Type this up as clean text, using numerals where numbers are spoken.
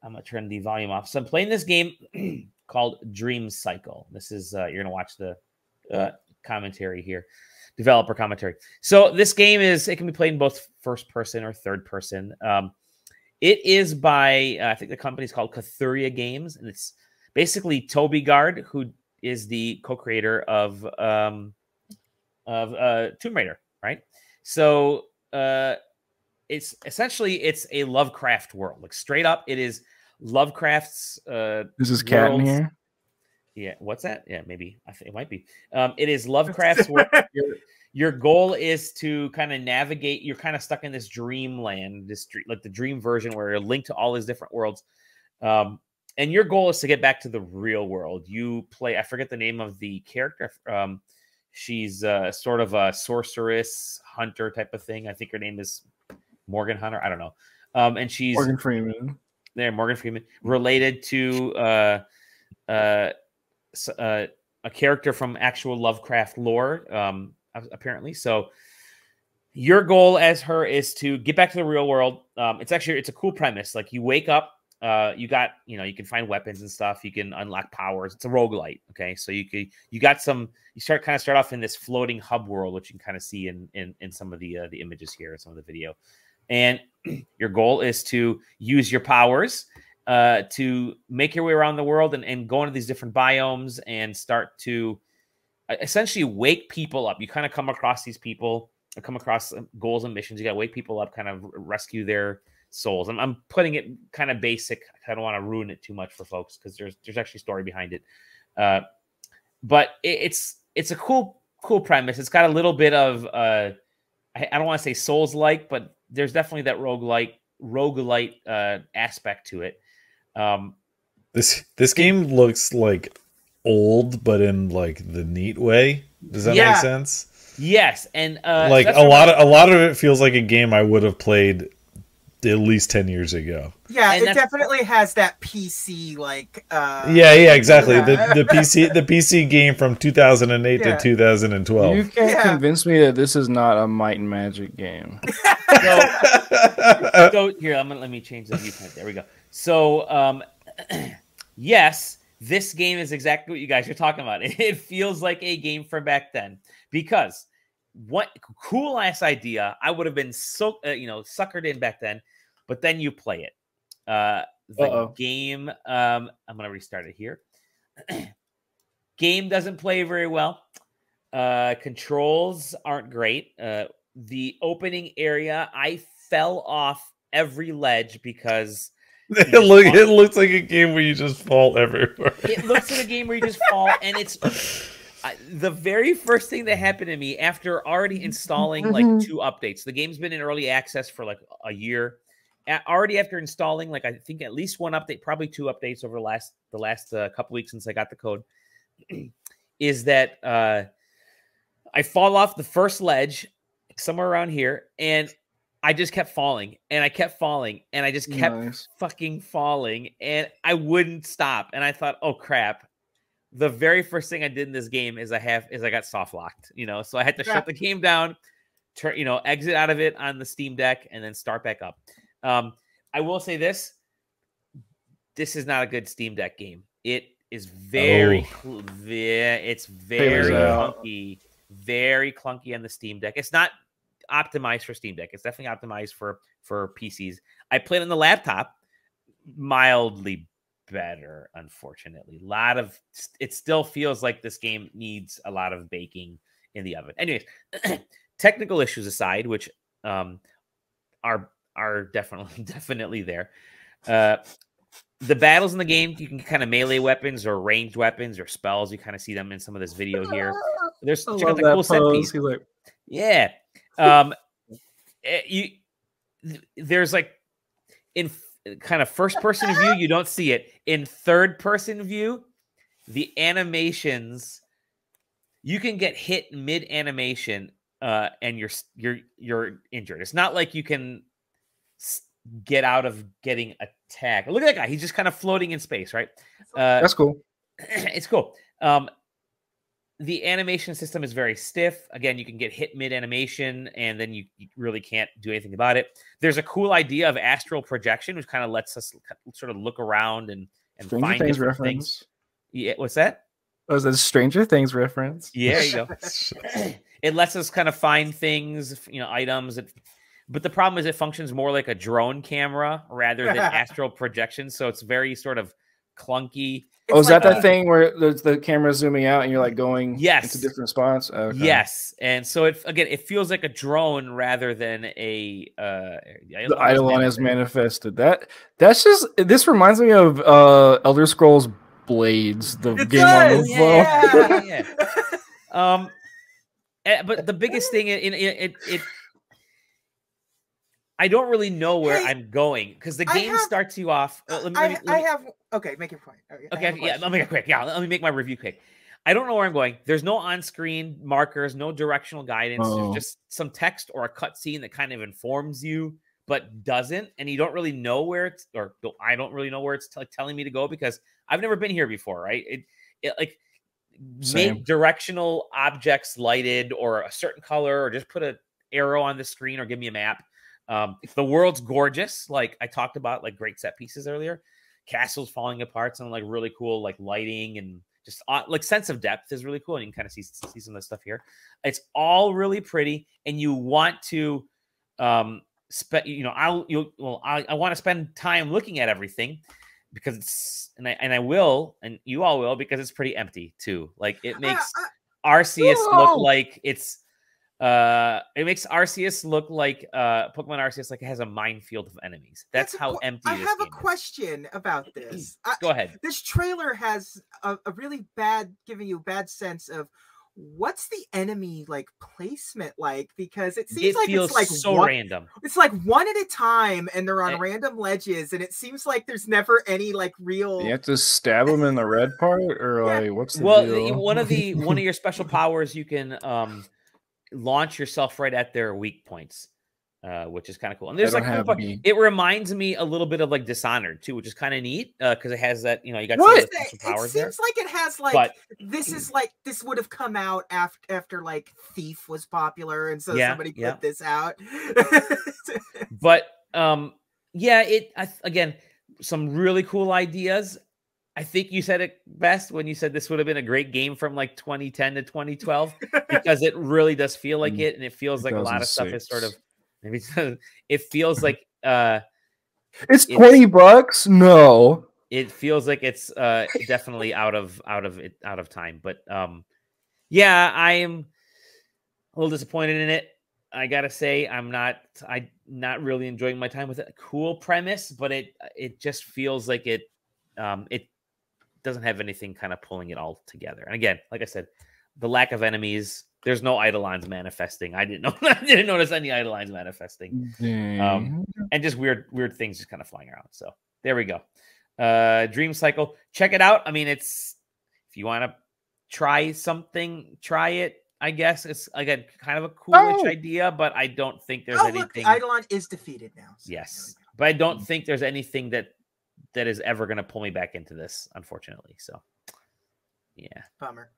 I'm gonna turn the volume off. So I'm playing this game called Dream Cycle. This is you're gonna watch the commentary here, developer commentary. So this game it can be played in both first person or third person. It is by I think the company is called Cathuria Games, and it's basically Toby Gard, who is the co-creator of Tomb Raider, right? So it's a Lovecraft world, like straight up. It is Lovecraft's. Is this cat in here? Yeah, what's that? Yeah, maybe I think it might be. It is Lovecraft's world. Your goal is to kind of navigate. You're kind of stuck in this dreamland, like the dream version where you're linked to all these different worlds. And your goal is to get back to the real world. You play, I forget the name of the character. She's sort of a sorceress hunter type of thing. I think her name is Morgan Hunter. I don't know. And she's Morgan Freeman. There, Morgan Freeman, related to a character from actual Lovecraft lore, apparently. So your goal as her is to get back to the real world. It's a cool premise. Like you wake up, you can find weapons and stuff. You can unlock powers. It's a roguelite. Okay. So you start off in this floating hub world, which you can kind of see in some of the images here and some of the video. And your goal is to use your powers to make your way around the world and go into these different biomes and start to essentially wake people up. You kind of come across these people, come across goals and missions. You got to wake people up, kind of rescue their souls. I'm putting it kind of basic. I don't want to ruin it too much for folks because there's actually story behind it. But it's a cool premise. It's got a little bit of I don't want to say Souls-like, but there's definitely that roguelite aspect to it. This game looks like old, but in like the neat way. Does that make sense? Yes, and like a lot of it feels like a game I would have played at least 10 years ago. Yeah, and it definitely has that PC like yeah, exactly. The PC game from 2008 to 2012. You can't convince me that this is not a Might and Magic game. So here, let me change the viewpoint. There we go. So yes, this game is exactly what you guys are talking about. It feels like a game from back then because what cool ass idea. I would have been so suckered in back then. But then you play it. The game, I'm going to restart it here. Game doesn't play very well. Controls aren't great. The opening area, I fell off every ledge because... It looks like a game where you just fall everywhere. It looks like a game where you just fall, and it's... the very first thing that happened to me after already installing like 2 updates. The game's been in early access for like a year. Already after installing, like I think at least 1 update, probably 2 updates over the last couple weeks since I got the code, is that I fall off the first ledge somewhere around here, and I just kept falling, and I kept falling, and I just kept fucking falling, and I wouldn't stop. And I thought, oh crap. The very first thing I did in this game is I got soft locked, so I had to shut the game down, exit out of it on the Steam Deck, and then start back up. I will say this is not a good Steam Deck game. It is very clunky, very clunky on the Steam Deck. It's not optimized for Steam Deck. It's definitely optimized for PCs. I played on the laptop, mildly better, unfortunately. It still feels like this game needs a lot of baking in the oven. Anyways, technical issues aside, which are definitely there. The battles in the game, you can kind of melee weapons or ranged weapons or spells. You kind of see them in some of this video here. There's check out the cool set piece. Yeah. There's like in kind of first person view, you don't see it. In third person view, the animations, you can get hit mid animation and you're injured. It's not like you can get out of getting attacked. Look at that guy. He's just kind of floating in space, right? That's cool. It's cool. the animation system is very stiff. Again, you can get hit mid animation, and then you really can't do anything about it. There's a cool idea of astral projection, which kind of lets us sort of look around and Stranger find Things different reference. things. Yeah, what's that? Oh, is that a Stranger Things reference? Yeah, there you go. It lets us kind of find things, items. But the problem is it functions more like a drone camera rather than astral projection. So it's very sort of clunky. Oh, is that that thing where the camera's zooming out and you're like going yes. into different spots? Okay. Yes. And so it feels like a drone rather than the Eidolon has manifested. This reminds me of Elder Scrolls Blades, the game on the phone. But the biggest thing I don't really know where I'm going because the game starts you off. Okay, make your point. Okay, yeah, I'll make it quick. Yeah, let me make my review quick. I don't know where I'm going. There's no on-screen markers, no directional guidance. There's just some text or a cutscene that kind of informs you, but doesn't, and you don't really know where it's, or I don't really know where it's telling me to go because I've never been here before, right? It make directional objects lighted or a certain color, or just put an arrow on the screen, or give me a map. The world's gorgeous, like I talked about, like great set pieces earlier. Castles falling apart, some like really cool like lighting and just like sense of depth is really cool, and you can kind of see some of the stuff here. It's all really pretty, and you want to I want to spend time looking at everything because it's I will, and you all will, because it's pretty empty too. Like it makes Arceus look like it's it makes Arceus look like Pokemon Arceus like it has a minefield of enemies. That's how empty I this have game a question about this. Go ahead. This trailer has a really giving you a bad sense of what's the enemy like placement like, because it seems like feels it's like so random. It's like one at a time, and they're on random ledges, and it seems like there's never any like real. You have to stab them in the red part, or like what's the deal? one of your special powers, you can launch yourself right at their weak points, which is kind of cool. And there's like it reminds me a little bit of like Dishonored too, which is kind of neat because it has that, you got some special powers there. It seems like it has like this would have come out after like Thief was popular, and so somebody put this out. But again, some really cool ideas. I think you said it best when you said this would have been a great game from like 2010 to 2012, because it really does feel like it, and it feels like a lot of stuff is sort of maybe it feels like it's $20. No, it feels like it's definitely out of time. But I am a little disappointed in it. I gotta say, I'm not really enjoying my time with it. Cool premise, but it just feels like it doesn't have anything kind of pulling it all together. And again, like I said, the lack of enemies, there's no Eidolons manifesting. I didn't notice any Eidolons manifesting. And just weird things just kind of flying around. So there we go. Dream Cycle, check it out. I mean, if you want to try something, try it. I guess it's again kind of a coolish idea, but I don't think there's anything. Look, Eidolon is defeated now. So yes, but I don't think there's anything that is ever going to pull me back into this, unfortunately. So, yeah. Bummer.